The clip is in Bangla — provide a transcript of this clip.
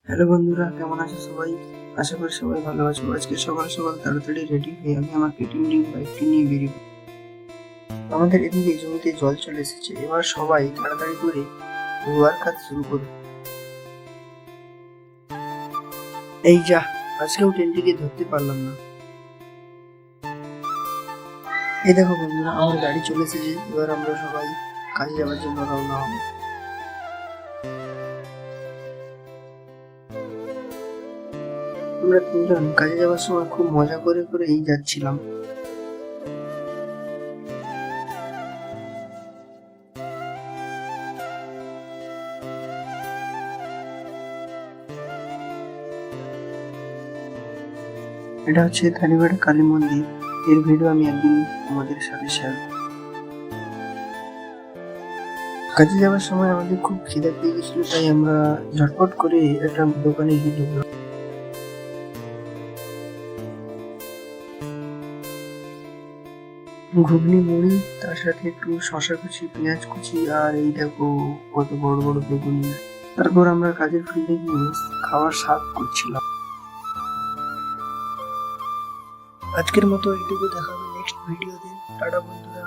হ্যালো বন্ধুরা, কেমন আছো সবাই? আশা করি সবাই ভালো আছো। আজকে সকাল সকাল তাড়াতাড়ি রেডি হয়ে আমি আমার কেটিএম বাইকটি নিয়ে বেরিয়ে পড়ি। আমাদের এদিকে জমিতে জল চলে এসেছে, এবার সবাই তাড়াতাড়ি করে রোয়ার কাজ শুরু করবে। এই যা, আজকেও ট্রেনটিকে ধরতে পারলাম না। এই দেখো বন্ধুরা, আমার গাড়ি চলে এসেছে, এবার আমরা সবাই কাজে যাওয়ার জন্য রওনা হবো। আমরা তিনজন কাজে যাওয়ার সময় খুব মজা করে করেই যাচ্ছিলাম। এটা হচ্ছে ধানিবাড়া কালী মন্দির। এর ভিডিও আমি একদিন তোমাদের সাথে শেয়ার। কাজে যাওয়ার সময় আমাদের খুব খিদে পেয়ে গেছিল, তাই আমরা ঝটপট করে একটা দোকানে গিয়ে ঢুকলাম। ঘুগনি মুড়ি, তার সাথে একটু শশা কুচি, পেঁয়াজ কুচি, আর এই দেখো কত বড় বড় বেগুনি। তারপর আমরা কাজের ফিল্ডে গিয়ে খাওয়ার স্বাদ করছিলাম। আজকের মতো এইটুকু, দেখা হবে নেক্সট ভিডিওতে। টাটা বন্ধুরা।